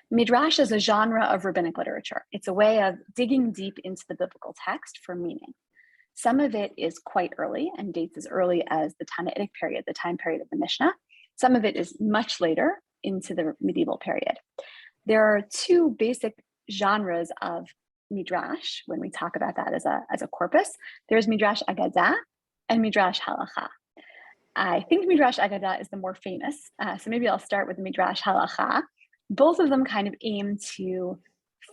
Midrash is a genre of rabbinic literature. It's a way of digging deep into the biblical text for meaning. Some of it is quite early and dates as early as the Tannaitic period, the time period of the Mishnah. Some of it is much later into the medieval period. There are two basic genres of Midrash when we talk about that as a corpus. There's Midrash Agadah and Midrash Halacha. I think Midrash Agadah is the more famous, so maybe I'll start with the Midrash Halacha. Both of them kind of aim to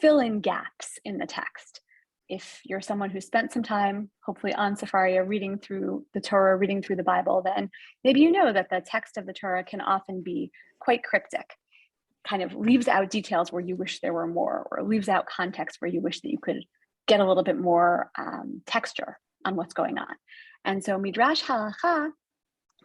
fill in gaps in the text. If you're someone who spent some time, hopefully on Sefaria, reading through the Torah, reading through the Bible, then maybe you know that the text of the Torah can often be quite cryptic, kind of leaves out details where you wish there were more, or leaves out context where you wish that you could get a little bit more texture on what's going on. And so Midrash Halacha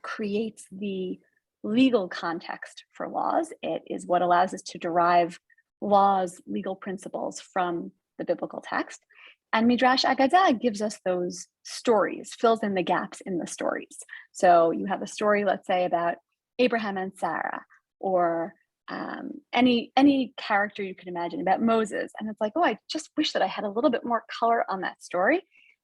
creates the legal context for laws. It is what allows us to derive laws, legal principles from the biblical text. And Midrash Agadah gives us those stories, fills in the gaps in the stories. So you have a story, let's say, about Abraham and Sara, or any character you could imagine, about Moses. And it's like, oh, I just wish that I had a little bit more color on that story.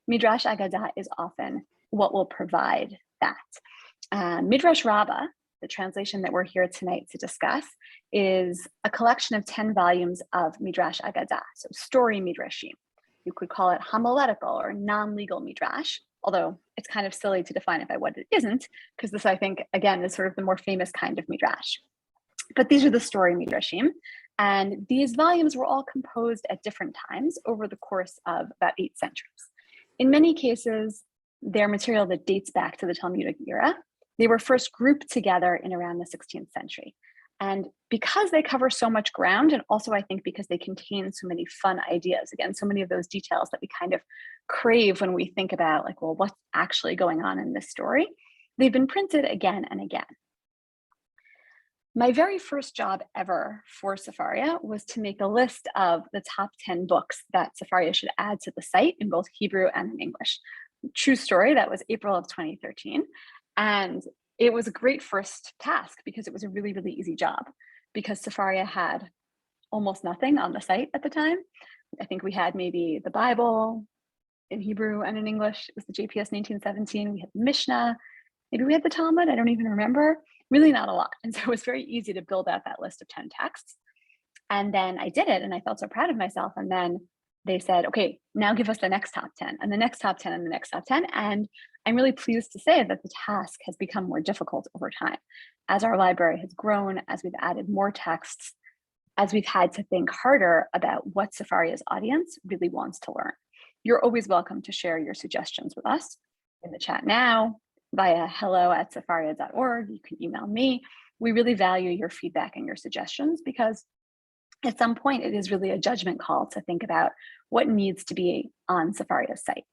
Midrash Agadah is often what will provide that. Midrash Rabbah, the translation that we're here tonight to discuss, is a collection of 10 volumes of Midrash Agadah, so story midrashim. You could call it homiletical or non-legal midrash, although it's kind of silly to define it by what it isn't, because this, I think, again, is sort of the more famous kind of midrash. But these are the story midrashim, and these volumes were all composed at different times over the course of about 8 centuries. In many cases, they're material that dates back to the Talmudic era. They were first grouped together in around the 16th century. And because they cover so much ground, and also I think because they contain so many fun ideas, again, so many of those details that we kind of crave when we think about, like, well, what's actually going on in this story, they've been printed again and again. My very first job ever for Sefaria was to make a list of the top 10 books that Sefaria should add to the site in both Hebrew and in English. True story, that was April of 2013. And it was a great first task because it was a really, really easy job, because Sefaria had almost nothing on the site at the time. I think we had maybe the Bible in Hebrew and in English. It was the JPS 1917. We had Mishnah. Maybe we had the Talmud. I don't even remember. Really not a lot. And so it was very easy to build out that list of 10 texts. And then I did it, and I felt so proud of myself. And then they said, okay, now give us the next top 10 and the next top 10 and the next top 10. And I'm really pleased to say that the task has become more difficult over time. As our library has grown, as we've added more texts, as we've had to think harder about what Sefaria's audience really wants to learn. You're always welcome to share your suggestions with us in the chat now, via hello@sefaria.org. You can email me. We really value your feedback and your suggestions, because at some point it is really a judgment call to think about what needs to be on Sefaria's site.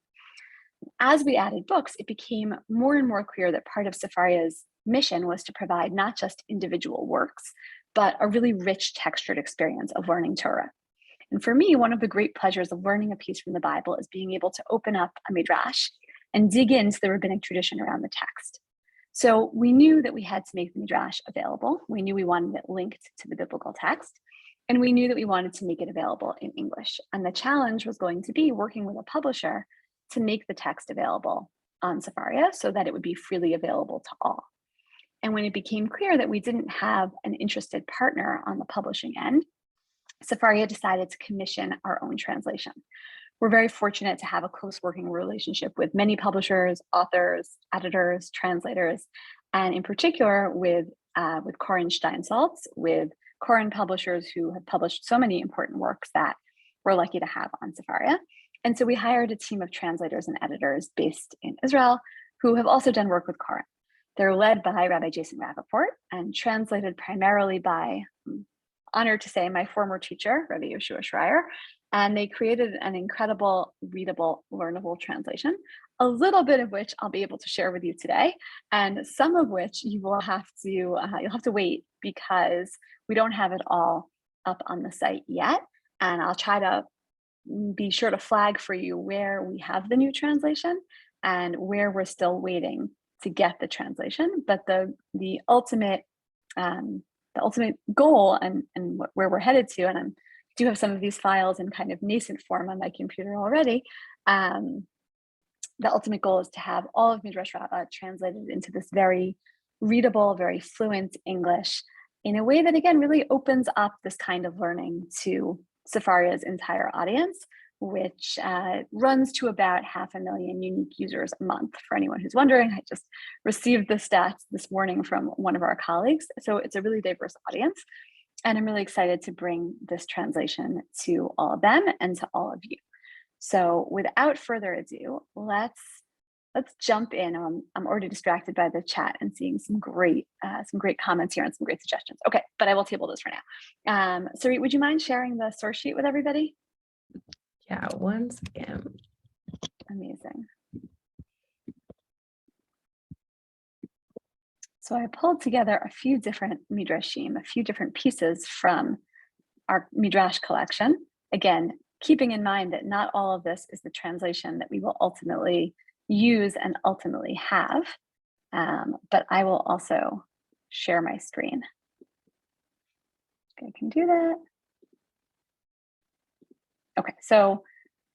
As we added books, it became more and more clear that part of Sefaria's mission was to provide not just individual works, but a really rich textured experience of learning Torah. And for me, one of the great pleasures of learning a piece from the Bible is being able to open up a midrash and dig into the rabbinic tradition around the text. So we knew that we had to make the midrash available. We knew we wanted it linked to the biblical text, and we knew that we wanted to make it available in English. And the challenge was going to be working with a publisher to make the text available on Sefaria so that it would be freely available to all. And when it became clear that we didn't have an interested partner on the publishing end, Sefaria decided to commission our own translation. We're very fortunate to have a close working relationship with many publishers, authors, editors, translators, and in particular with Koren Steinsaltz, with Koren publishers who have published so many important works that we're lucky to have on Sefaria. And so we hired a team of translators and editors based in Israel who have also done work with Koren. They're led by Rabbi Jason Rappaport and translated primarily by, I'm honored to say, my former teacher, Rabbi Yoshua Schreier. And they created an incredible, readable, learnable translation, a little bit of which I'll be able to share with you today, and some of which you will have to, you'll have to wait, because we don't have it all up on the site yet. And I'll try to be sure to flag for you where we have the new translation and where we're still waiting to get the translation. But the ultimate ultimate goal and where we're headed to, and I do have some of these files in kind of nascent form on my computer already. The ultimate goal is to have all of Midrash Rabbah translated into this very readable, very fluent English in a way that, again, really opens up this kind of learning to Sefaria's entire audience, which runs to about 500,000 unique users a month. For anyone who's wondering, I just received the stats this morning from one of our colleagues. So it's a really diverse audience. And I'm really excited to bring this translation to all of them and to all of you. So without further ado, let's jump in. I'm already distracted by the chat and seeing some great comments here and some great suggestions. Okay, but I will table this for now. Sarit, would you mind sharing the source sheet with everybody? Yeah, one second. Amazing. So I pulled together a few different midrashim, a few different pieces from our midrash collection. Again, keeping in mind that not all of this is the translation that we will ultimately use and ultimately have, but I will also share my screen. I can do that. Okay, so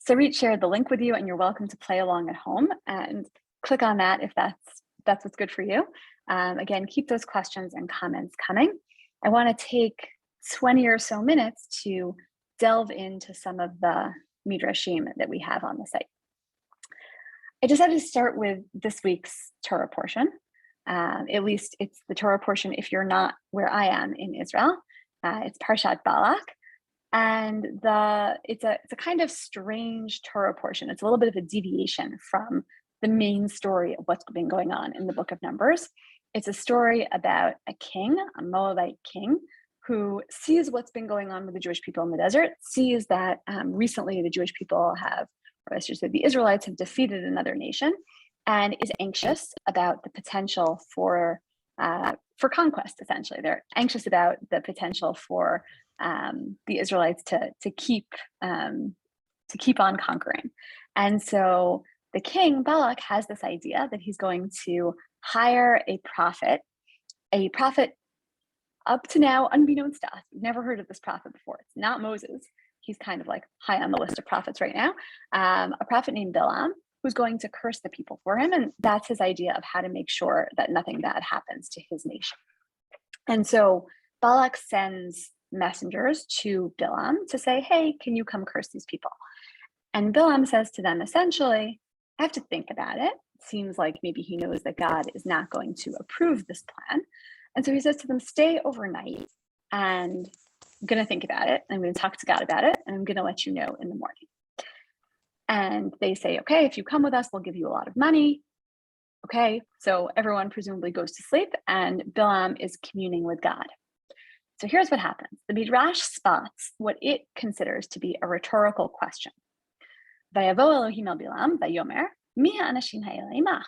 Sarit shared the link with you, and you're welcome to play along at home and click on that if that's what's good for you. Again, keep those questions and comments coming. I want to take 20 or so minutes to delve into some of the midrashim that we have on the site. I decided to start with this week's Torah portion. At least it's the Torah portion if you're not where I am in Israel. It's Parshat Balak. And it's a kind of strange Torah portion. It's a little bit of a deviation from the main story of what's been going on in the book of Numbers. It's a story about a king, a Moabite king, who sees what's been going on with the Jewish people in the desert, sees that recently the Jewish people have, or I should say the Israelites have defeated another nation, and is anxious about the potential for conquest, essentially. They're anxious about the potential for the Israelites to keep on conquering. And so the king, Balak, has this idea that he's going to hire a prophet up to now unbeknownst to us. We've never heard of this prophet before. It's not Moses. He's kind of like high on the list of prophets right now. A prophet named Bilam, who's going to curse the people for him. And that's his idea of how to make sure that nothing bad happens to his nation. And so Balak sends messengers to Bilam to say, hey, can you come curse these people? And Bilam says to them, essentially, I have to think about it. It seems like maybe he knows that God is not going to approve this plan. And so he says to them, stay overnight, and I'm going to think about it. I'm going to talk to God about it, and I'm going to let you know in the morning. And they say, okay, if you come with us, we'll give you a lot of money. Okay, so everyone presumably goes to sleep, and Bilam is communing with God. So here's what happens. The Midrash spots what it considers to be a rhetorical question. Vayavo Elohim el Bilam, vayomer, mi ha'anashim ha'ele imach.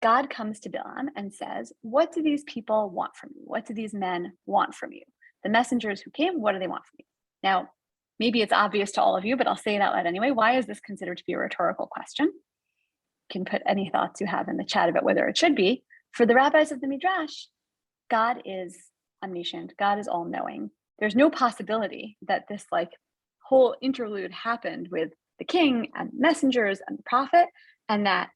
God comes to Bilam and says, what do these people want from you? What do these men want from you? The messengers who came, what do they want from you? Now, maybe it's obvious to all of you, but I'll say it out loud anyway. Why is this considered to be a rhetorical question? You can put any thoughts you have in the chat about whether it should be. For the rabbis of the Midrash, God is omniscient. God is all-knowing. There's no possibility that this whole interlude happened with the king and messengers and the prophet, and that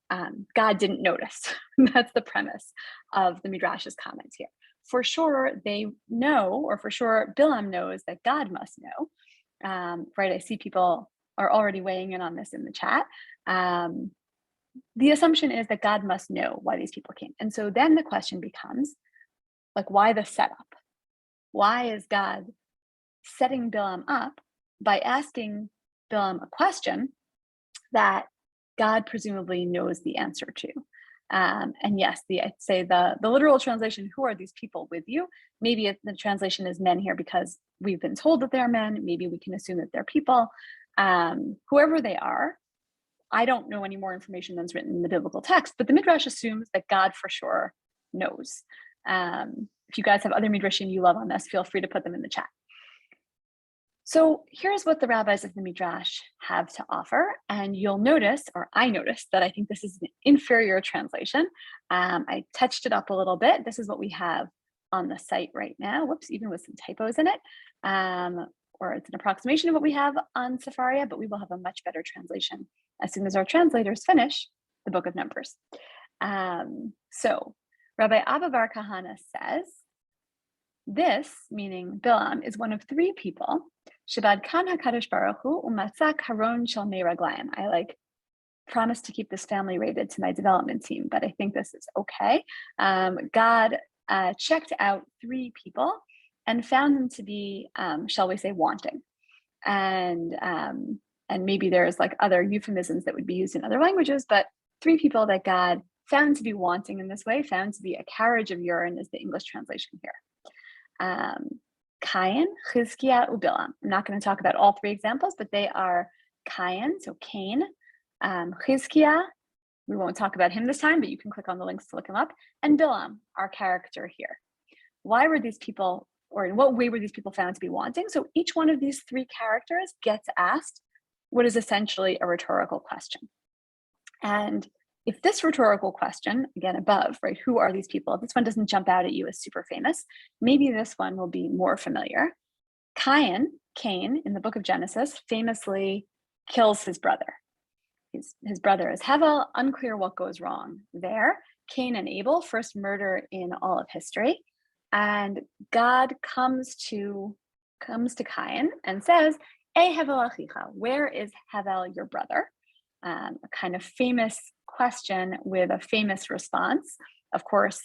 God didn't notice. That's the premise of the Midrash's comments here. For sure, they know, or for sure, Bilam knows that God must know. Right, I see people are already weighing in on this in the chat. The assumption is that God must know why these people came. And so then the question becomes, why the setup? Why is God setting Bilam up by asking Bilam a question that God presumably knows the answer to? And yes, I'd say the literal translation, who are these people with you? Maybe the translation is men here because we've been told that they're men. Maybe we can assume that they're people. Whoever they are, I don't know any more information than's written in the biblical text, but the Midrash assumes that God for sure knows. If you guys have other Midrashim you love on this, feel free to put them in the chat. So here's what the rabbis of the Midrash have to offer. And you'll notice, or I noticed, that I think this is an inferior translation. I touched it up a little bit. This is what we have on the site right now. Whoops, even with some typos in it. Or it's an approximation of what we have on Sefaria, but we will have a much better translation as soon as our translators finish the book of Numbers. So Rabbi Abba Bar Kahana says, this, meaning Bilam, is one of three people. Shabad kan HaKadosh Baruch Hu umatzak haron shel mei raglayim. I promised to keep this family rated to my development team, but I think this is okay. God checked out three people and found them to be, shall we say, wanting. And maybe there's other euphemisms that would be used in other languages, but three people that God found to be wanting in this way, found to be a carriage of urine is the English translation here. Cain, Chizkiah, Ubilam. I'm not going to talk about all three examples, but they are Cain, so Cain, Chizkiah, we won't talk about him this time, but you can click on the links to look him up, and Bilam, our character here. Why were these people, or in what way were these people found to be wanting? So each one of these three characters gets asked what is essentially a rhetorical question. And if this rhetorical question, again above, right, who are these people? If this one doesn't jump out at you as super famous, maybe this one will be more familiar. Cain, in the book of Genesis, famously kills his brother. His brother is Hevel, unclear what goes wrong there. Cain and Abel, first murder in all of history. And God comes to Cain and says, "Ei Hevel achicha, where is Hevel, your brother?" A kind of famous question with a famous response. Of course,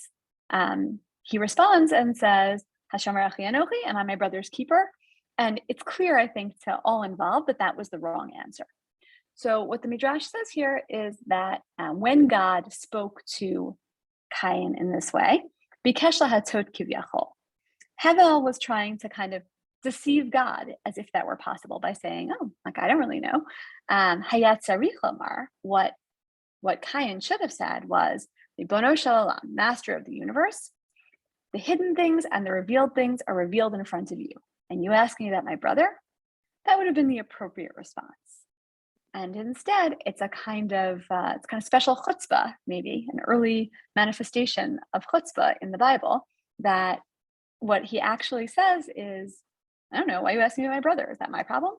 he responds and says, "Hashomer achi anochi, am I my brother's keeper?" And it's clear, I think, to all involved that that was the wrong answer. So what the Midrash says here is that when God spoke to Cain in this way, Bikesh lahatot kivyachol, Hevel was trying to kind of deceive God as if that were possible by saying, "Oh, I don't really know." Hayat tzarich lomar, what Cain should have said was, "Ribono shel olam, master of the universe, the hidden things and the revealed things are revealed in front of you. And you ask me about my brother?" That would have been the appropriate response. And instead, it's kind of special chutzpah, maybe an early manifestation of chutzpah in the Bible, that what he actually says is, "I don't know, why are you asking me about my brother? Is that my problem?"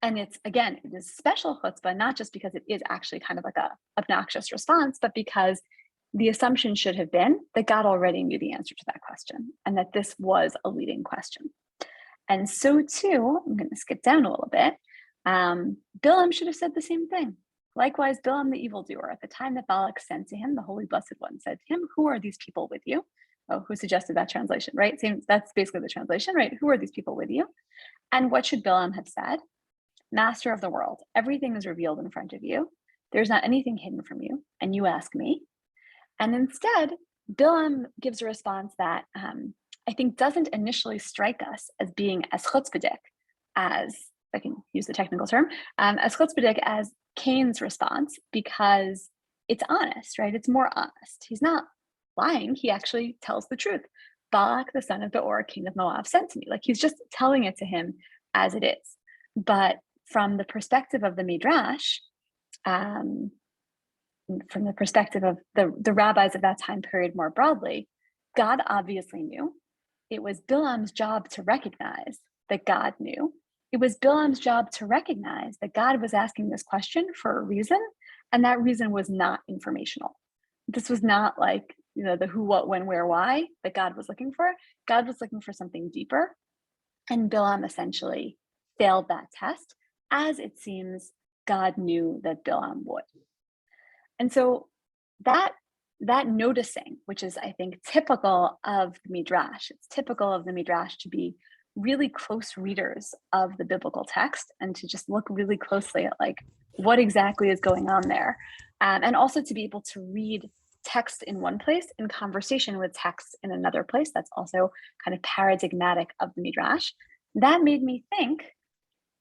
And it is special chutzpah, not just because it is actually kind of like a obnoxious response, but because the assumption should have been that God already knew the answer to that question and that this was a leading question. And so too, I'm going to skip down a little bit. Bilam should have said the same thing. Likewise, Bilam the evildoer, at the time that Balak sent to him, the Holy Blessed One said to him, "Who are these people with you?" Oh, who suggested that translation, right? That's basically the translation, right? Who are these people with you? And what should Bilam have said? "Master of the world, everything is revealed in front of you. There's not anything hidden from you, and you ask me." And instead, Bilam gives a response that I think doesn't initially strike us as being as chutzpahdik, as, if I can use the technical term, as chutzpahdik as Cain's response, because it's honest, right? It's more honest. He's not lying. He actually tells the truth. Balak, the son of Beor, king of Moab, sent to me. He's just telling it to him as it is. But from the perspective of the Midrash, from the perspective of the rabbis of that time period more broadly, God obviously knew. It was Bilam's job to recognize that God knew. It was Bilam's job to recognize that God was asking this question for a reason, and that reason was not informational. This was not the who, what, when, where, why that God was looking for. God was looking for something deeper, and Bilam essentially failed that test, as it seems God knew that Bilam would. And so that noticing, which is, I think, typical of the Midrash, it's typical of the Midrash to be really close readers of the biblical text and to just look really closely at what exactly is going on there. And also to be able to read text in one place in conversation with text in another place. That's also kind of paradigmatic of the Midrash. That made me think,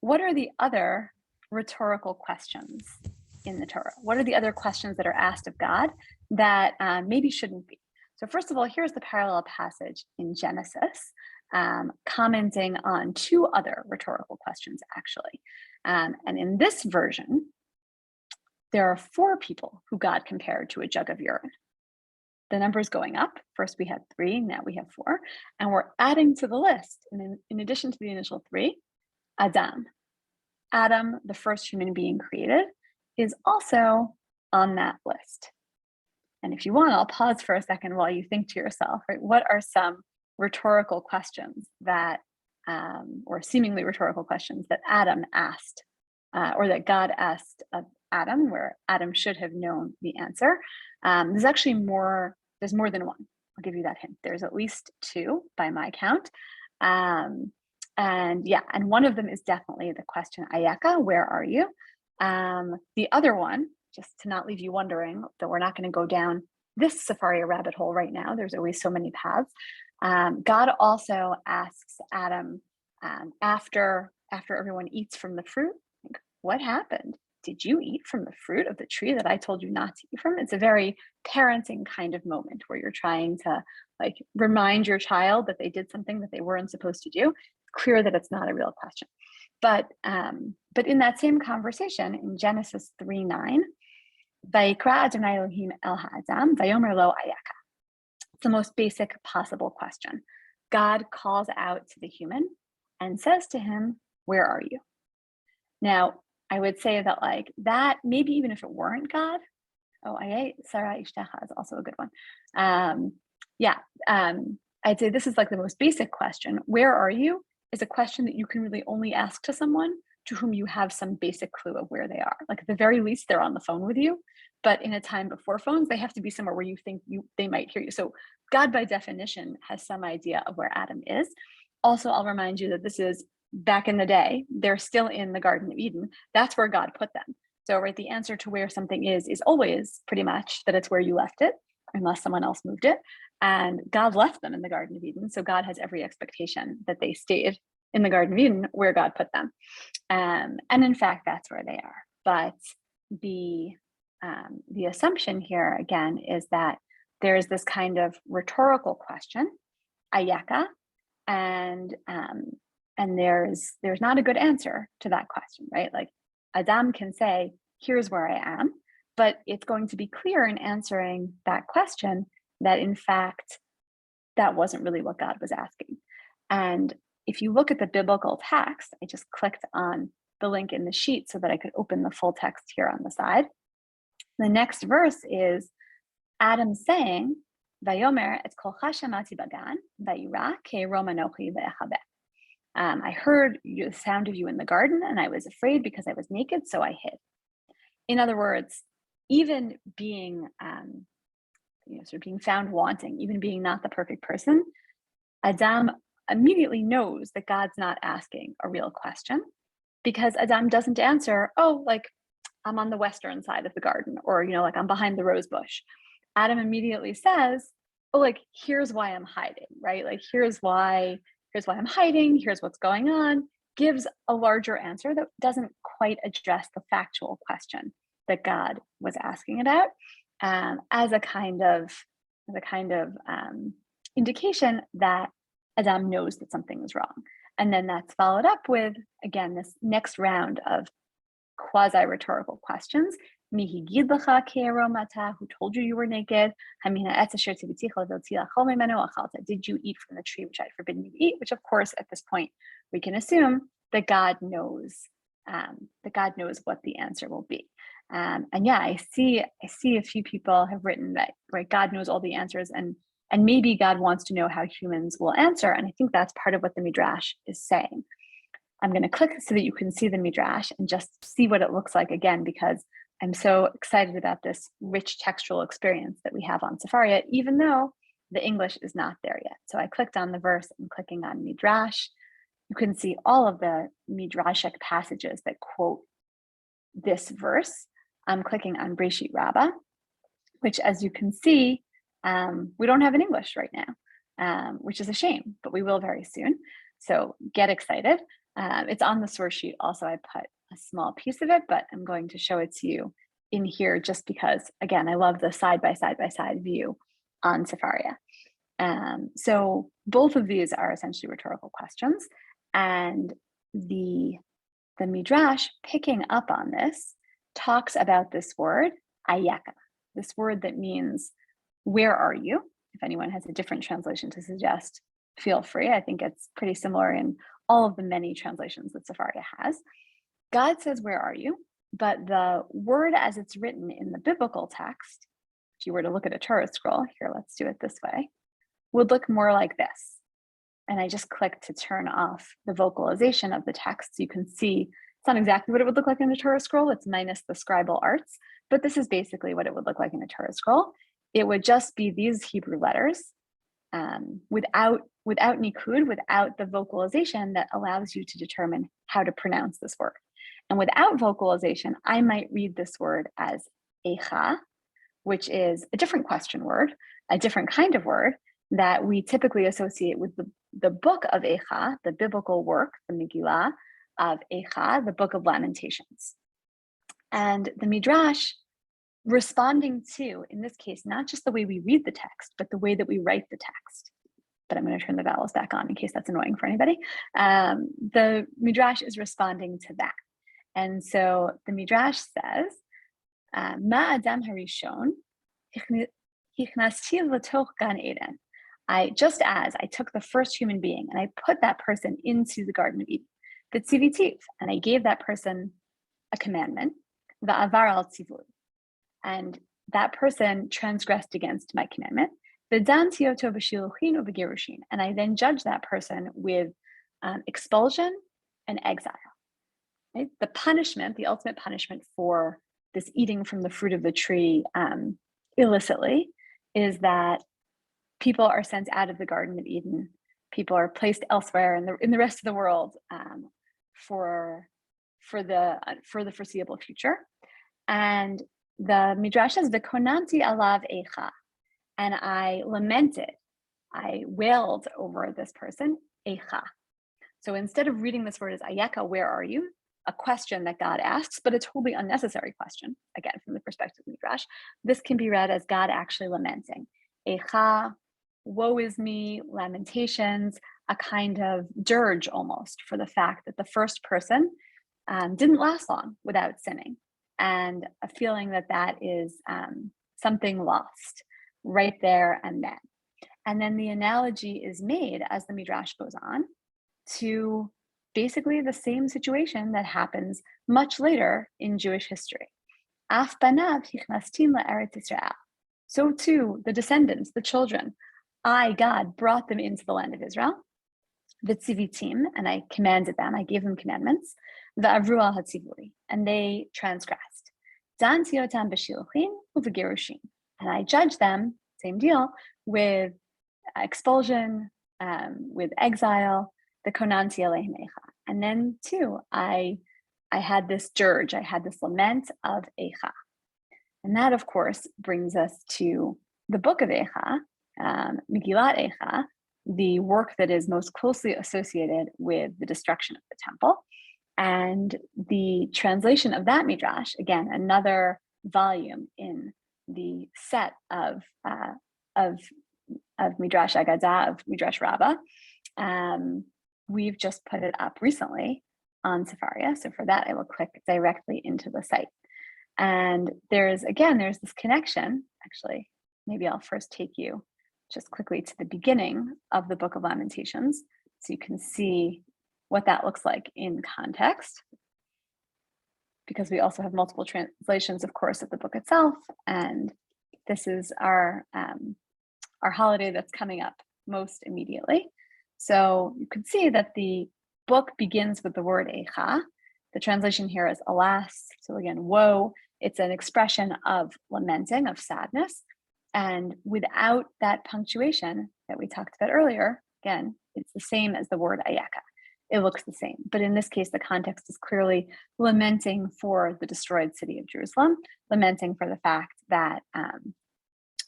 what are the other rhetorical questions in the Torah? What are the other questions that are asked of God that maybe shouldn't be? So first of all, here's the parallel passage in Genesis, commenting on two other rhetorical questions, actually. And in this version, there are four people who God compared to a jug of urine. the number's going up. First we had 3, now we have 4, and we're adding to the list. And in addition to the initial 3, Adam. Adam, the first human being created, is also on that list. And if you want, I'll pause for a second while you think to yourself, right? What are some rhetorical questions that, or seemingly rhetorical questions that Adam asked, or that God asked of Adam, where Adam should have known the answer? There's actually there's more than one. I'll give you that hint. There's at least 2 by my count. And one of them is definitely the question, Ayaka, where are you? The other one, just to not leave you wondering, that we're not going to go down this Sefaria rabbit hole right now. There's always so many paths. God also asks Adam, after everyone eats from the fruit, like, what happened? Did you eat from the fruit of the tree that I told you not to eat from? It's a very parenting kind of moment where you're trying to like remind your child that they did something that they weren't supposed to do. It's clear that it's not a real question. But in that same conversation in Genesis 3:9, Vayikra Adonai Elohim el ha'adam vayomer lo ayaka. It's the most basic possible question. God calls out to the human and says to him, where are you? Now, I would say that like that, maybe even if it weren't God, Sara ishtecha is also a good one. I'd say this is like the most basic question. Where are you is a question that you can really only ask to someone to whom you have some basic clue of where they are. Like at the very least, they're on the phone with you, but in a time before phones, they have to be somewhere where you think they might hear you. So God, by definition, has some idea of where Adam is. Also, I'll remind you that this is back in the day. They're still in the Garden of Eden. That's where God put them. So, right, the answer to where something is always pretty much that it's where you left it, unless someone else moved it. And God left them in the Garden of Eden. So God has every expectation that they stayed in the Garden of Eden where God put them. And in fact, that's where they are. But the assumption here, again, is that there's this kind of rhetorical question, ayaka, and there's not a good answer to that question, right? Like Adam can say, here's where I am, but it's going to be clear in answering that question that in fact, that wasn't really what God was asking. And if you look at the biblical text, I just clicked on the link in the sheet so that I could open the full text here on the side. The next verse is Adam saying, Vayomer et kolcha shamati bagan, vayira ke'erom anochi ve'echabeh. I heard the sound of you in the garden, and I was afraid because I was naked, so I hid. In other words, even being, sort of being found wanting, even being not the perfect person, Adam immediately knows that God's not asking a real question because Adam doesn't answer, oh, like I'm on the western side of the garden, or, like I'm behind the rose bush. Adam immediately says, oh, like, here's why I'm hiding, right? Like, here's why I'm hiding, here's what's going on, gives a larger answer that doesn't quite address the factual question that God was asking about, as a kind of indication that Adam knows that something is wrong. And then that's followed up with, again, this next round of quasi-rhetorical questions. Who told you were naked? Did you eat from the tree which I had forbidden you to eat? Which, of course, at this point, we can assume that God knows what the answer will be. I see a few people have written that, right, God knows all the answers, and maybe God wants to know how humans will answer. And I think that's part of what the Midrash is saying. I'm going to click so that you can see the Midrash and just see what it looks like again, because I'm so excited about this rich textual experience that we have on Sefaria, even though the English is not there yet. So I clicked on the verse and clicking on Midrash. You can see all of the Midrashic passages that quote this verse. I'm clicking on Midrash Rabbah, which, as you can see, we don't have in English right now, which is a shame, but we will very soon. So get excited. It's on the source sheet. Also, I put a small piece of it, but I'm going to show it to you in here just because, again, I love the side-by-side view on Sefaria. So both of these are essentially rhetorical questions. And the Midrash, picking up on this, talks about this word, ayaka, this word that means where are you? If anyone has a different translation to suggest, feel free. I think it's pretty similar in all of the many translations that Sefaria has. God says, where are you? But the word as it's written in the biblical text, if you were to look at a Torah scroll, here, let's do it this way, would look more like this. And I just clicked to turn off the vocalization of the text. So you can see it's not exactly what it would look like in a Torah scroll. It's minus the scribal arts, but this is basically what it would look like in a Torah scroll. It would just be these Hebrew letters without nikud, without the vocalization that allows you to determine how to pronounce this word. And without vocalization, I might read this word as echa, which is a different question word, a different kind of word that we typically associate with the book of Echa, the biblical work, the Megillah of Echa, the book of Lamentations. And the Midrash responding to, in this case, not just the way we read the text, but the way that we write the text. But I'm going to turn the vowels back on in case that's annoying for anybody. The Midrash is responding to that. And so the Midrash says, Ma Adam Harishon, Hichnasti l'toch Gan Eden. Just as I took the first human being and I put that person into the Garden of Eden, the tzivitiv, and I gave that person a commandment, the avar al tzivui, and that person transgressed against my commandment, the dan tioto b'shiluchin u'b'gerushin, and I then judged that person with expulsion and exile. Right? The punishment, the ultimate punishment for this eating from the fruit of the tree illicitly, is that people are sent out of the Garden of Eden. People are placed elsewhere in the rest of the world for the foreseeable future. And the Midrash says, "V'konanti alav echa," and I lamented, I wailed over this person, echa. So instead of reading this word as ayeka, where are you? A question that God asks, but a totally unnecessary question, again, from the perspective of Midrash, this can be read as God actually lamenting. Echa, woe is me, lamentations, a kind of dirge almost for the fact that the first person didn't last long without sinning, and a feeling that that is something lost right there and then. And then the analogy is made as the Midrash goes on to basically the same situation that happens much later in Jewish history. Af banav hichnastim la'eretz Yisrael. So too, the descendants, the children, I, God, brought them into the land of Israel. V'tzivitim, and I commanded them, I gave them commandments. V'avru al hatzivui, and they transgressed. Dan tiotam b'shiluchin u'v'gerushin, and I judged them, same deal, with expulsion, with exile, the konanti aleim echa. And then too, I had this dirge, I had this lament of echa. And that, of course, brings us to the book of Echa, Megillat Echa, the work that is most closely associated with the destruction of the temple. And the translation of that Midrash, again, another volume in the set of Midrash Agadah, of Midrash Rabbah. We've just put it up recently on Sefaria. So for that, I will click directly into the site. And there's this connection. Actually, maybe I'll first take you just quickly to the beginning of the Book of Lamentations, so you can see what that looks like in context, because we also have multiple translations, of course, of the book itself. And this is our holiday that's coming up most immediately. So you can see that the book begins with the word Echa. The translation here is alas. So again, woe. It's an expression of lamenting, of sadness. And without that punctuation that we talked about earlier, again, it's the same as the word ayeka. It looks the same. But in this case, the context is clearly lamenting for the destroyed city of Jerusalem, lamenting for the fact that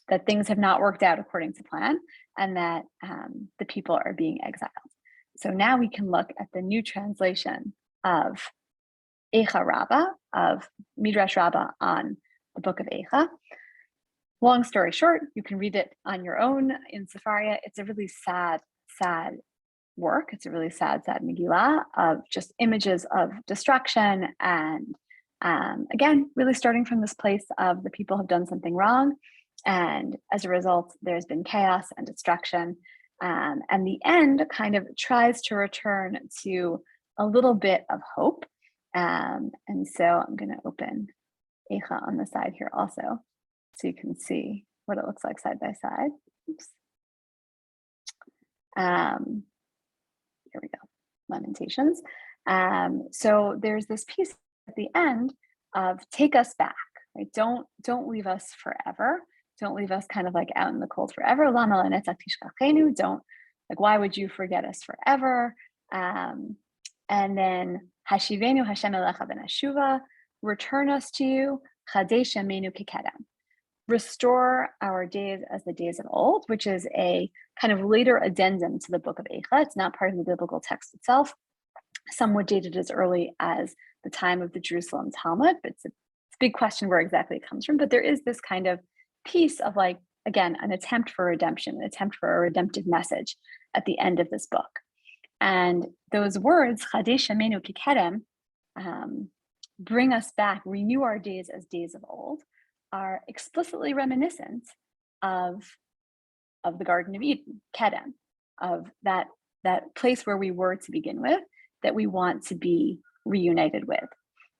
that things have not worked out according to plan, and that the people are being exiled. So now we can look at the new translation of Echa Rabbah, of Midrash Rabbah on the book of Echa. Long story short, you can read it on your own in Sefaria. It's a really sad work. It's a really sad Megillah of just images of destruction, and again, really starting from this place of the people have done something wrong, And as a result, there's been chaos and destruction. And the end kind of tries to return to a little bit of hope. And so I'm going to open Eicha on the side here also, so you can see what it looks like side by side. Oops. Here we go, Lamentations. So there's this piece at the end of take us back, right? Don't leave us forever. Don't leave us kind of like out in the cold forever. Lama lanetzach tishkachenu. Don't, like, why would you forget us forever? And then hashivenu Hashem elecha v'nashuva, return us to you, chadesh yameinu kikedem. Restore our days as the days of old, which is a kind of later addendum to the book of Eicha. It's not part of the biblical text itself. Some would date it as early as the time of the Jerusalem Talmud, but it's a big question where exactly it comes from. But there is this kind of piece of, like, again, an attempt for redemption, an attempt for a redemptive message at the end of this book. And those words, chadesh yameinu kikedem, bring us back, renew our days as days of old, are explicitly reminiscent of the Garden of Eden, Kedem, of that place where we were to begin with, that we want to be reunited with.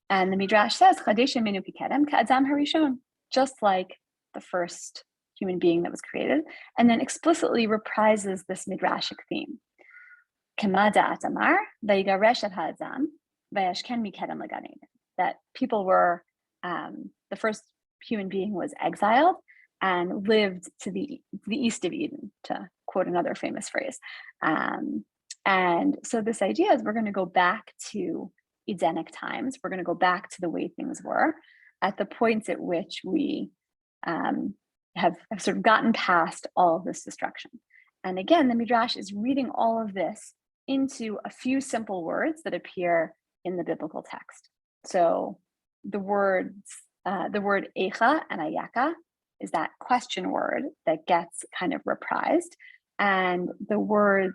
And the Midrash says, Chadesh yameinu kikedem ka'adam harishon, just like the first human being that was created, and then explicitly reprises this Midrashic theme. Kema da'at amar, vayigaresh et ha'adam, vayashken mikedem legan eden. That people were, the first human being was exiled and lived to the east of Eden, to quote another famous phrase. And so this idea is we're going to go back to Edenic times. We're going to go back to the way things were at the points at which we have sort of gotten past all of this destruction. And again, the Midrash is reading all of this into a few simple words that appear in the biblical text. So the word Eicha and Ayaka is that question word that gets kind of reprised. And the word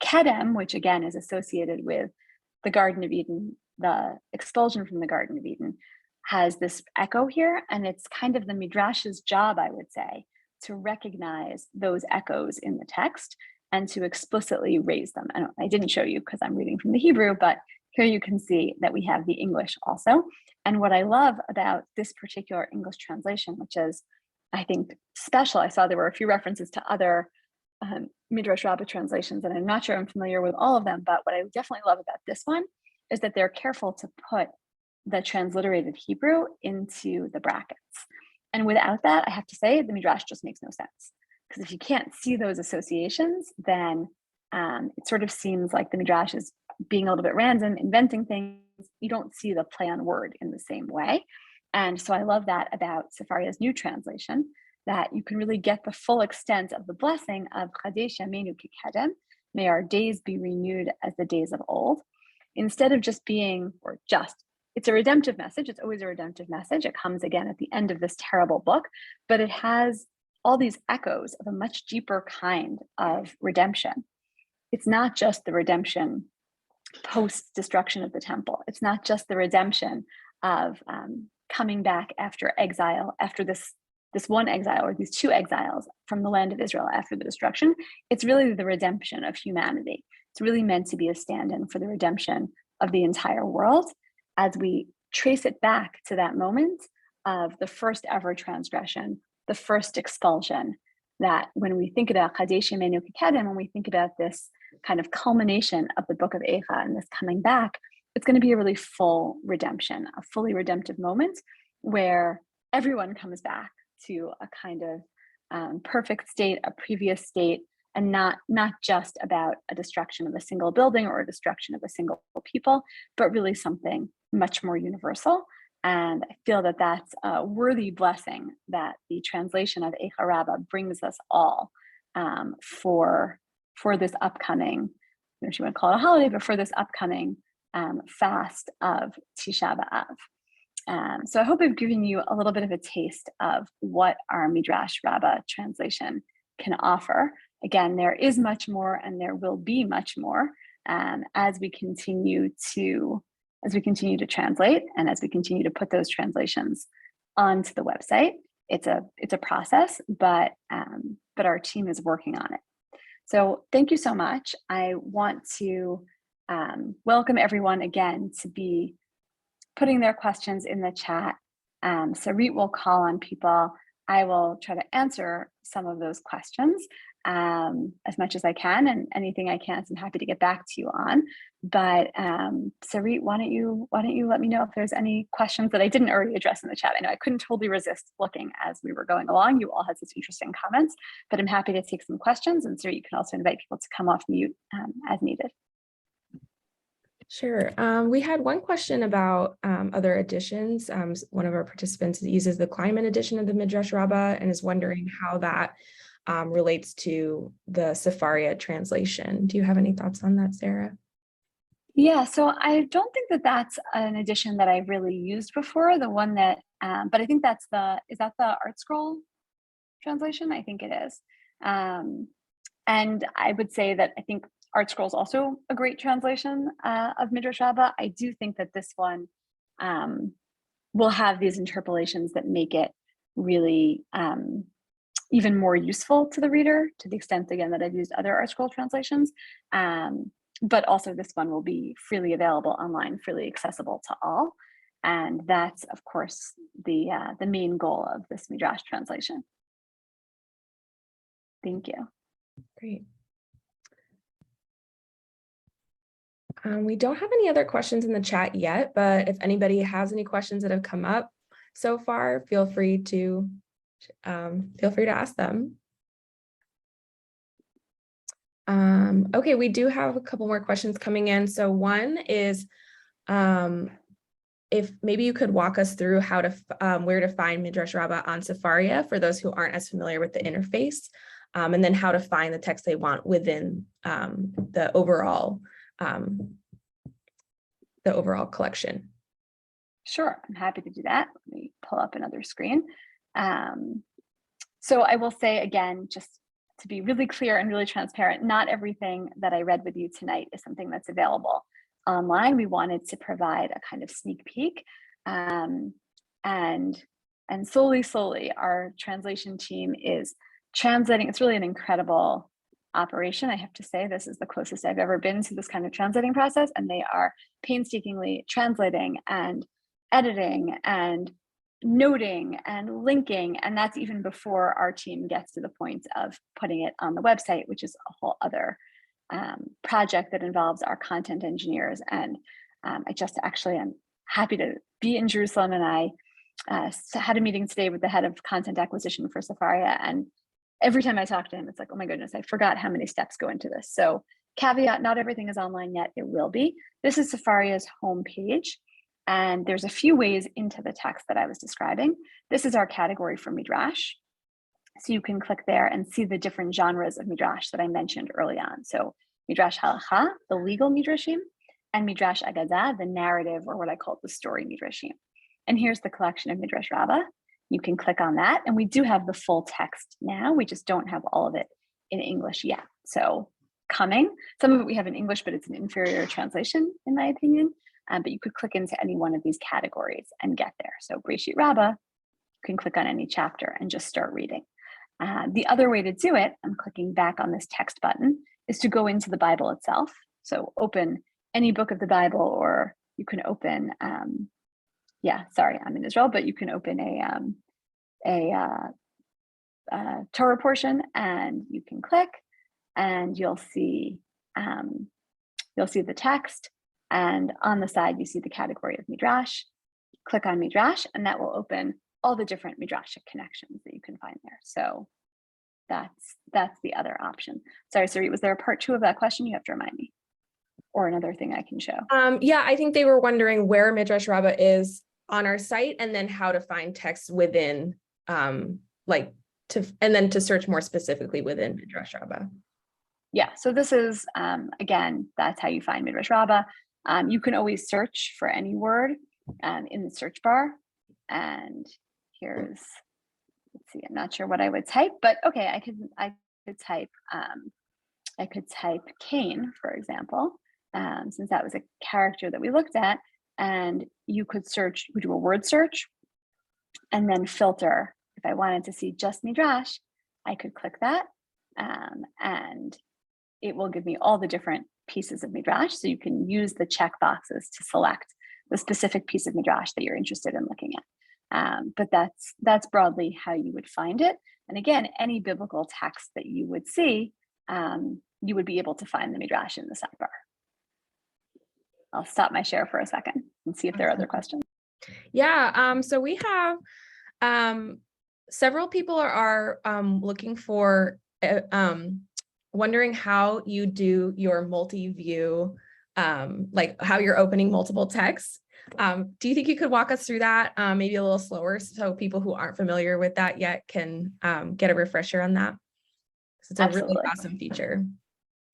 Kedem, which again is associated with the Garden of Eden, the expulsion from the Garden of Eden, has this echo here. And it's kind of the Midrash's job, I would say, to recognize those echoes in the text and to explicitly raise them. And I didn't show you because I'm reading from the Hebrew, but here you can see that we have the English also. And what I love about this particular English translation, which is, I think, special, I saw there were a few references to other Midrash Rabbah translations, and I'm not sure I'm familiar with all of them, but what I definitely love about this one is that they're careful to put the transliterated Hebrew into the brackets. And without that, I have to say, the Midrash just makes no sense. Because if you can't see those associations, then it sort of seems like the Midrash is being a little bit random, inventing things. You don't see the play on word in the same way. And so I love that about Sefaria's new translation, that you can really get the full extent of the blessing of Chadesh yameinu kikedem, may our days be renewed as the days of old, instead of just being, it's a redemptive message. It's always a redemptive message. It comes again at the end of this terrible book, but it has all these echoes of a much deeper kind of redemption. It's not just the redemption post-destruction of the temple. It's not just the redemption of coming back after exile, after this one exile or these two exiles from the land of Israel after the destruction. It's really the redemption of humanity. It's really meant to be a stand-in for the redemption of the entire world as we trace it back to that moment of the first ever transgression, the first expulsion, that when we think about Chadesh yameinu kikedem, when we think about this kind of culmination of the book of Eicha and this coming back, it's going to be a really full redemption, a fully redemptive moment where everyone comes back to a kind of perfect state, a previous state, and not just about a destruction of a single building or a destruction of a single people, but really something much more universal. And I feel that that's a worthy blessing that the translation of Eicha Rabbah brings us all for this upcoming, I don't know if you want to call it a holiday, but for this upcoming fast of Tisha B'Av. So I hope I've given you a little bit of a taste of what our Midrash Rabbah translation can offer. Again, there is much more, and there will be much more as we continue to translate, and as we continue to put those translations onto the website. It's a process, but our team is working on it. So thank you so much. I want to welcome everyone again to be putting their questions in the chat. Sarit will call on people. I will try to answer some of those questions as much as I can, and anything I can't, I'm happy to get back to you on. But Sarit, why don't you let me know if there's any questions that I didn't already address in the chat? I know I couldn't totally resist looking as we were going along. You all had such interesting comments, but I'm happy to take some questions. And Sarit, you can also invite people to come off mute as needed. Sure. We had one question about other editions. One of our participants uses the climate edition of the Midrash Rabbah and is wondering how that relates to the Sefaria translation. Do you have any thoughts on that, Sarah? Yeah, so I don't think that that's an edition that I've really used before. The one that, but I think is that the Art Scroll translation? I think it is. And I would say that I think Art Scroll is also a great translation of Midrash Rabbah. I do think that this one will have these interpolations that make it really even more useful to the reader, to the extent, again, that I've used other Art Scroll translations. But also this one will be freely available online, freely accessible to all. And that's, of course, the main goal of this Midrash translation. Thank you. Great. We don't have any other questions in the chat yet, but if anybody has any questions that have come up so far, feel free to ask them. Okay, we do have a couple more questions coming in. So one is, if maybe you could walk us through how to where to find Midrash Rabbah on Sefaria for those who aren't as familiar with the interface, and then how to find the text they want within the overall collection. Sure, I'm happy to do that. Let me pull up another screen. So I will say again, just to be really clear and really transparent, not everything that I read with you tonight is something that's available online. We wanted to provide a kind of sneak peek, and slowly our translation team is translating. It's really an incredible operation. I have to say, this is the closest I've ever been to this kind of translating process, and they are painstakingly translating and editing and noting and linking, and that's even before our team gets to the point of putting it on the website, which is a whole other project that involves our content engineers. And I just actually am happy to be in Jerusalem, and I had a meeting today with the head of content acquisition for Sefaria, and every time I talk to him, it's like, oh my goodness, I forgot how many steps go into this. So caveat, not everything is online yet. It will be. This is Sefaria's homepage, and there's a few ways into the text that I was describing. This is our category for Midrash. So you can click there and see the different genres of Midrash that I mentioned early on. So Midrash Halacha, the legal Midrashim, and Midrash Agadah, the narrative, or what I call the story Midrashim. And here's the collection of Midrash Rabbah. You can click on that, and we do have the full text now. We just don't have all of it in English yet. So coming, some of it we have in English, but it's an inferior translation, in my opinion. But you could click into any one of these categories and get there. So Breshit Rabbah, you can click on any chapter and just start reading. The other way to do it, I'm clicking back on this text button, is to go into the Bible itself. So open any book of the Bible, or you can open, I'm in Israel, but you can open a Torah portion, and you can click, and you'll see the text. And on the side, you see the category of Midrash. Click on Midrash, and that will open all the different Midrashic connections that you can find there. So that's the other option. Sorry, Sarit, was there a part 2 of that question? You have to remind me. Or another thing I can show. Yeah, I think they were wondering where Midrash Rabbah is on our site, and then how to find text within, and then to search more specifically within Midrash Rabbah. Yeah, so this is, again, that's how you find Midrash Rabbah. You can always search for any word in the search bar. And here's, let's see, I'm not sure what I would type, but okay, I could type Cain, for example, since that was a character that we looked at, and you could search, we do a word search, and then filter. If I wanted to see just Midrash, I could click that, and it will give me all the different pieces of Midrash. So you can use the check boxes to select the specific piece of Midrash that you're interested in looking at. But that's broadly how you would find it. And again, any biblical text that you would see, you would be able to find the Midrash in the sidebar. I'll stop my share for a second and see if there are other questions. Yeah, so we have several people are looking for, wondering how you do your multi-view, like how you're opening multiple texts. Do you think you could walk us through that, maybe a little slower, so people who aren't familiar with that yet can get a refresher on that? It's a Absolutely. really awesome feature.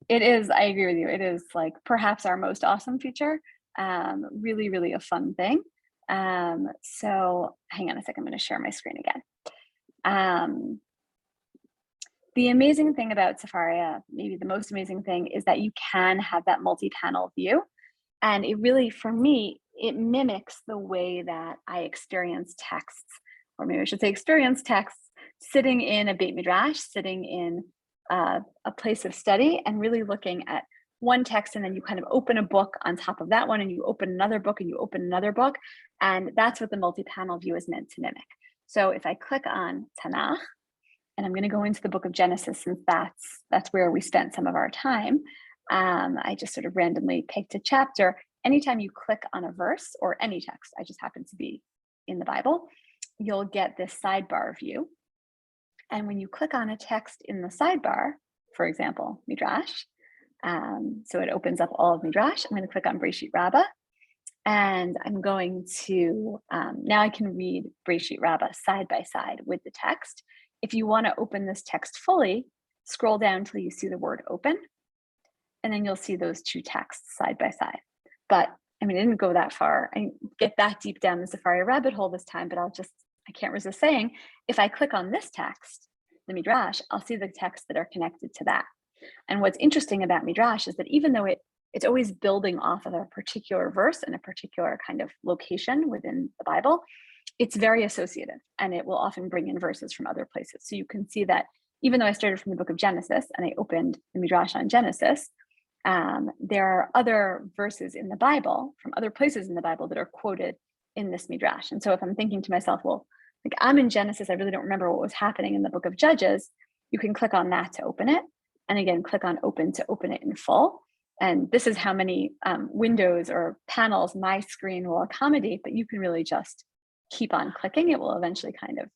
It is, I agree with you. It is like perhaps our most awesome feature. Really, really a fun thing. So hang on a second, I'm going to share my screen again. The amazing thing about Sefaria, maybe the most amazing thing, is that you can have that multi-panel view. And it really, for me, it mimics the way that I experience texts, or maybe I should say experience texts, sitting in a Beit Midrash, sitting in a place of study, and really looking at one text, and then you kind of open a book on top of that one, and you open another book, and you open another book. And that's what the multi-panel view is meant to mimic. So if I click on Tanakh, and I'm going to go into the book of Genesis, since that's where we spent some of our time. I just sort of randomly picked a chapter. Anytime you click on a verse or any text, I just happen to be in the Bible, you'll get this sidebar view. And when you click on a text in the sidebar, for example, Midrash, so it opens up all of Midrash. I'm going to click on Midrash Rabbah, and I'm going to, now I can read Midrash Rabbah side by side with the text. If you want to open this text fully, scroll down till you see the word open, and then you'll see those two texts side by side. But I mean, I didn't go that far. I didn't get that deep down the Sefaria rabbit hole this time, but I can't resist saying, if I click on this text, the Midrash, I'll see the texts that are connected to that. And what's interesting about Midrash is that even though it's always building off of a particular verse and a particular kind of location within the Bible, it's very associative, and it will often bring in verses from other places. So you can see that even though I started from the book of Genesis and I opened the Midrash on Genesis, there are other verses in the Bible from other places in the Bible that are quoted in this Midrash. And so if I'm thinking to myself, well, like I'm in Genesis, I really don't remember what was happening in the book of Judges, you can click on that to open it. And again, click on open to open it in full. And this is how many windows or panels my screen will accommodate, but you can really just keep on clicking. It will eventually kind of,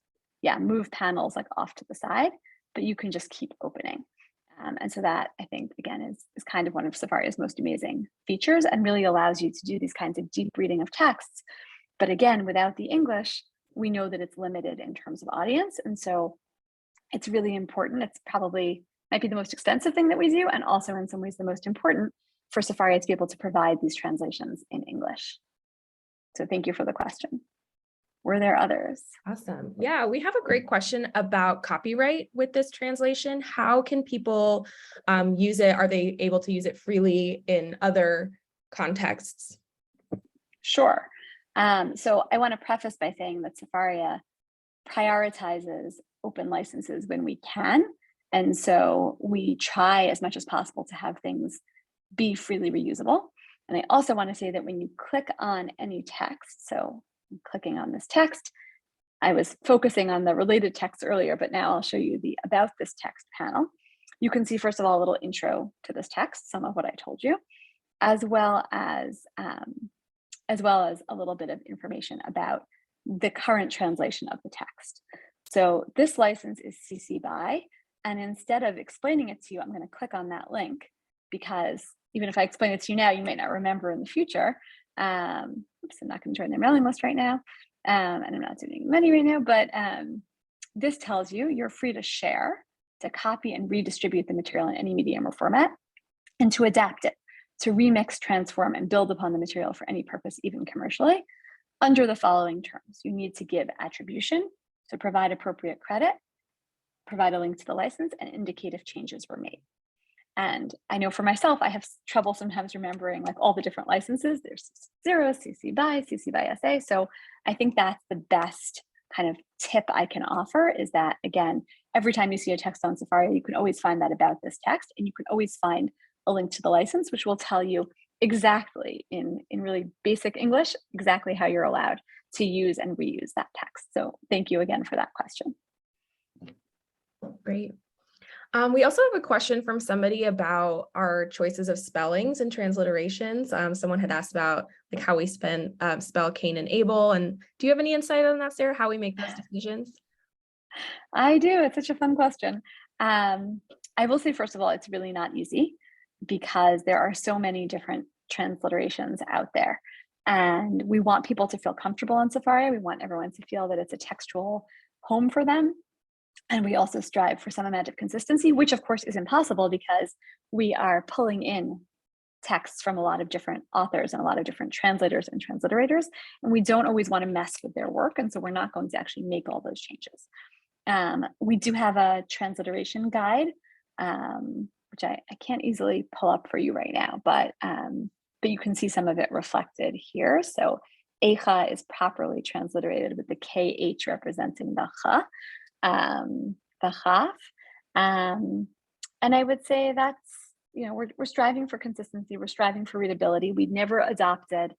move panels like off to the side, but you can just keep opening. And so that, I think, again, is kind of one of Sefaria's most amazing features, and really allows you to do these kinds of deep reading of texts. But again, without the English, we know that it's limited in terms of audience. And so it's really important. It's probably might be the most extensive thing that we do, and also in some ways the most important for Sefaria to be able to provide these translations in English. So thank you for the question. Were there others? Awesome. Yeah, we have a great question about copyright with this translation. How can people use it? Are they able to use it freely in other contexts? Sure. So I want to preface by saying that Sefaria prioritizes open licenses when we can. And so we try as much as possible to have things be freely reusable. And I also want to say that when you click on any text, so I'm clicking on this text, I was focusing on the related text earlier, but now I'll show you the about this text panel. You can see, first of all, a little intro to this text, some of what I told you, as well as a little bit of information about the current translation of the text. So this license is CC BY, and instead of explaining it to you, I'm going to click on that link, because even if I explain it to you now, you might not remember in the future. Oops, I'm not going to join their mailing list right now, and I'm not doing money right now, but this tells you you're free to share, to copy and redistribute the material in any medium or format, and to adapt it, to remix, transform, and build upon the material for any purpose, even commercially, under the following terms. You need to give attribution, so provide appropriate credit, provide a link to the license, and indicate if changes were made. And I know for myself, I have trouble sometimes remembering like all the different licenses. There's CC0, CC BY, CC BY SA. So I think that's the best kind of tip I can offer is that, again, every time you see a text on Sefaria, you can always find that about this text, and you can always find a link to the license, which will tell you exactly in really basic English, exactly how you're allowed to use and reuse that text. So thank you again for that question. Great. We also have a question from somebody about our choices of spellings and transliterations. Someone had asked about like how we spell Cain and Abel. And do you have any insight on that, Sarah, how we make those decisions? I do. It's such a fun question. I will say, first of all, it's really not easy because there are so many different transliterations out there. And we want people to feel comfortable in Sefaria. We want everyone to feel that it's a textual home for them. And we also strive for some amount of consistency, which of course is impossible because we are pulling in texts from a lot of different authors and a lot of different translators and transliterators, and we don't always want to mess with their work. And so we're not going to actually make all those changes. We do have a transliteration guide, which I can't easily pull up for you right now, but you can see some of it reflected here. So Eicha is properly transliterated with the KH representing the Cha. The Chaf. And I would say that's, we're striving for consistency, we're striving for readability. We've never adopted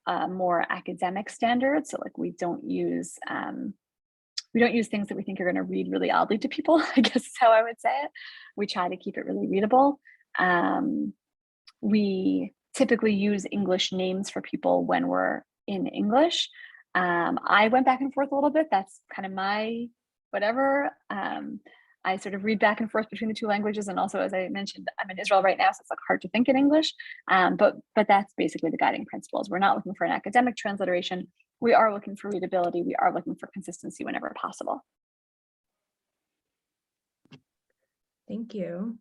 more academic standards. So like we don't use things that we think are going to read really oddly to people, I guess is how I would say it. We try to keep it really readable. We typically use English names for people when we're in English. I went back and forth a little bit. That's kind of my whatever. I sort of read back and forth between the two languages. And also, as I mentioned, I'm in Israel right now, so it's like hard to think in English. But that's basically the guiding principles. We're not looking for an academic transliteration. We are looking for readability. We are looking for consistency whenever possible. Thank you.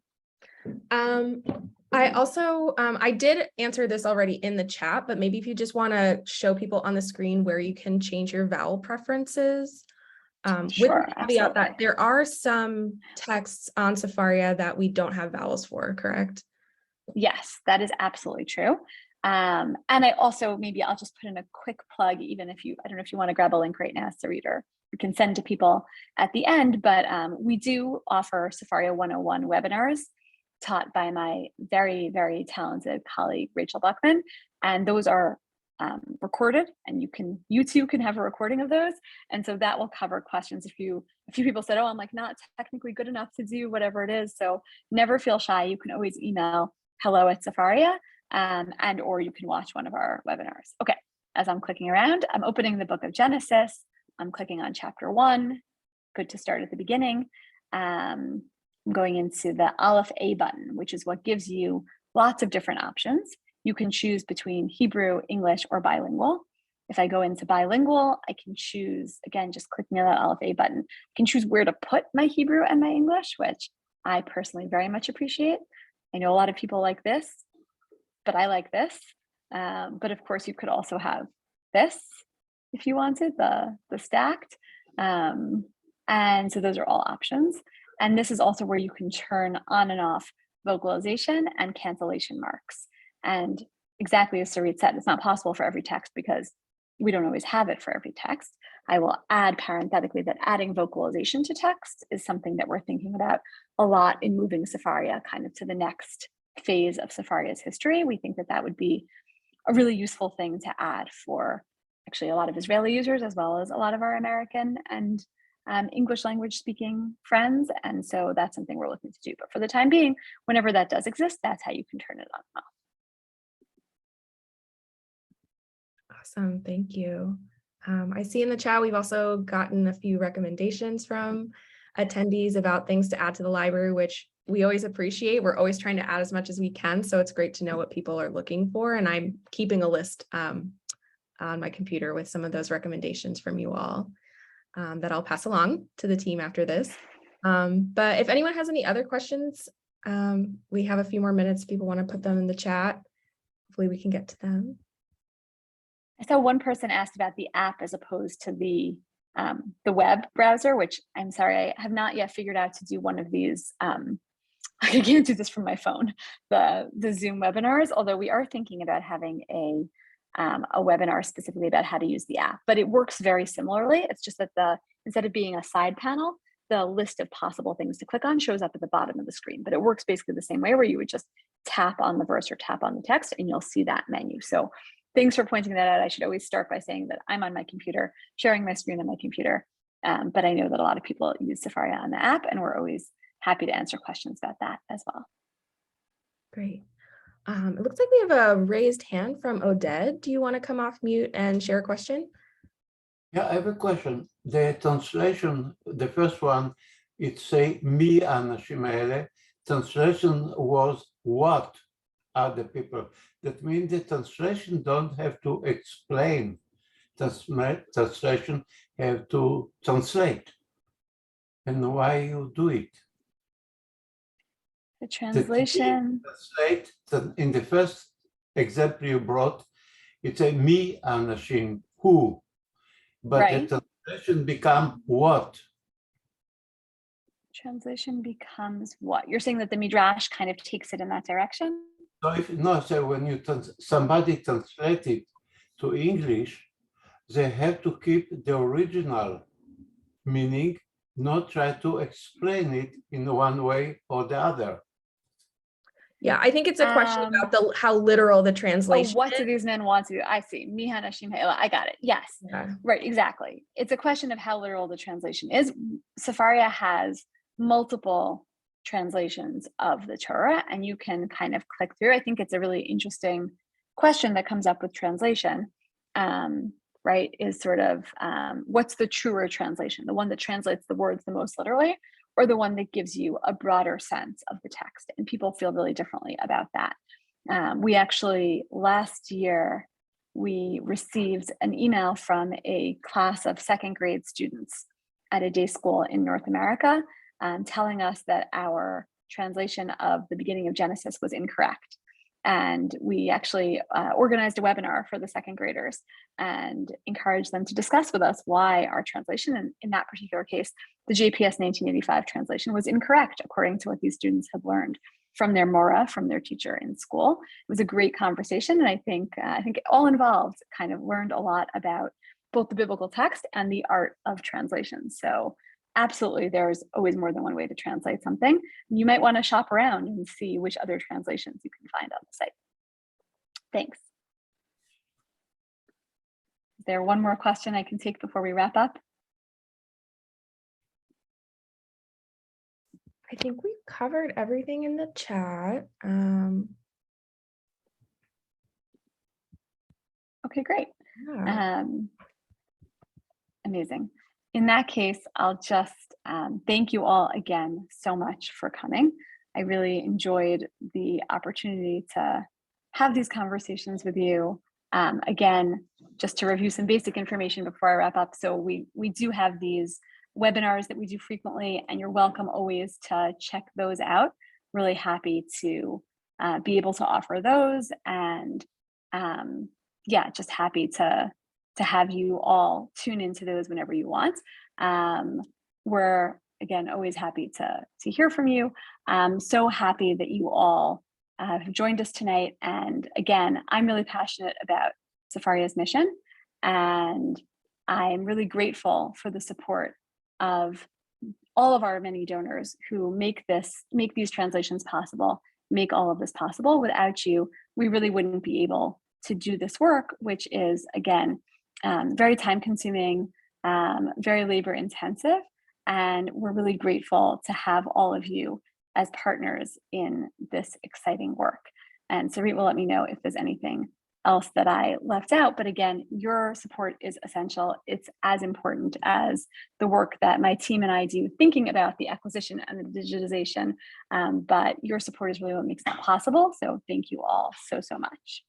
I also, I did answer this already in the chat, but maybe if you just want to show people on the screen where you can change your vowel preferences. With Sure, the caveat that there are some texts on Sefaria that we don't have vowels for, correct? Yes, that is absolutely true. And I also, maybe I'll just put in a quick plug, even if I don't know if you want to grab a link right now, Sarit, or we can send to people at the end, but we do offer Sefaria 101 webinars taught by my very, very talented colleague, Rachel Buckman. And those are recorded, and you too can have a recording of those. And so that will cover questions. A few people said, oh, I'm like not technically good enough to do whatever it is. So never feel shy. You can always email hello@Sefaria, and or you can watch one of our webinars. Okay, as I'm clicking around, I'm opening the book of Genesis. I'm clicking on chapter 1. Good to start at the beginning. I'm going into the Aleph A button, which is what gives you lots of different options. You can choose between Hebrew, English, or bilingual. If I go into bilingual, I can choose, again, just clicking on that Aleph A button, I can choose where to put my Hebrew and my English, which I personally very much appreciate. I know a lot of people like this, but I like this. But of course, you could also have this if you wanted, the stacked. And so those are all options. And this is also where you can turn on and off vocalization and cancellation marks. And exactly as Sarit said, it's not possible for every text because we don't always have it for every text. I will add parenthetically that adding vocalization to text is something that we're thinking about a lot in moving Sefaria kind of to the next phase of Sefaria's history. We think that that would be a really useful thing to add for actually a lot of Israeli users, as well as a lot of our American and English language speaking friends. And so that's something we're looking to do. But for the time being, whenever that does exist, that's how you can turn it on and off. Awesome, thank you. I see in the chat, we've also gotten a few recommendations from attendees about things to add to the library, which we always appreciate. We're always trying to add as much as we can. So it's great to know what people are looking for. And I'm keeping a list on my computer with some of those recommendations from you all that I'll pass along to the team after this. But if anyone has any other questions, we have a few more minutes if people want to put them in the chat. Hopefully we can get to them. I saw one person asked about the app as opposed to the web browser, which I'm sorry, I have not yet figured out to do one of these. I can't do this from my phone, the Zoom webinars, although we are thinking about having a a webinar specifically about how to use the app, but it works very similarly. It's just that instead of being a side panel, the list of possible things to click on shows up at the bottom of the screen, but it works basically the same way, where you would just tap on the verse or tap on the text and you'll see that menu. So thanks for pointing that out. I should always start by saying that I'm on my computer, sharing my screen on my computer, but I know that a lot of people use Sefaria on the app, and we're always happy to answer questions about that as well. Great. It looks like we have a raised hand from Oded. Do you want to come off mute and share a question? Yeah, I have a question. The translation, the first one, it say mi anashim haele. Translation was what are the people. That means the translation don't have to explain. Translation have to translate. And why you do it? The translation. Translate, in the first example you brought, it's a mi anashim, who. But Right. the translation become what? Translation becomes what? You're saying that the Midrash kind of takes it in that direction? So when you somebody translate it to English, they have to keep the original meaning, not try to explain it in one way or the other. Yeah, I think it's a question about how literal the translation what is. do these men want to do? I see. Mihan Hashim Ha'ela. I got it. Yes. Yeah. Right, exactly. It's a question of how literal the translation is. Sefaria has multiple translations of the Torah, and you can kind of click through. I think it's a really interesting question that comes up with translation, right? Is sort of what's the truer translation? The one that translates the words the most literally, or the one that gives you a broader sense of the text? And people feel really differently about that. We actually, last year, we received an email from a class of second grade students at a day school in North America, telling us that our translation of the beginning of Genesis was incorrect. And we actually organized a webinar for the second graders and encouraged them to discuss with us why our translation, and in that particular case, the JPS 1985 translation, was incorrect according to what these students had learned from their Mora, from their teacher in school. It was a great conversation, and I think all involved kind of learned a lot about both the biblical text and the art of translation. So absolutely, there's always more than one way to translate something. You might want to shop around and see which other translations you can find on the site. Thanks. Is there one more question I can take before we wrap up? I think we've covered everything in the chat. Okay, great. Yeah. Amazing. In that case, I'll just thank you all again so much for coming. I really enjoyed the opportunity to have these conversations with you. Again, just to review some basic information before I wrap up. So we do have these webinars that we do frequently, and you're welcome always to check those out. Really happy to be able to offer those, and yeah, just happy to have you all tune into those whenever you want. We're again always happy to hear from you. So happy that you all have joined us tonight. And again, I'm really passionate about Sefaria's mission, and I'm really grateful for the support of all of our many donors who make these translations possible, make all of this possible. Without you, we really wouldn't be able to do this work, which is, again, very time consuming, very labor intensive. And we're really grateful to have all of you as partners in this exciting work. And Sarit will let me know if there's anything else that I left out. But again, your support is essential. It's as important as the work that my team and I do thinking about the acquisition and the digitization. But your support is really what makes that possible. So thank you all so much.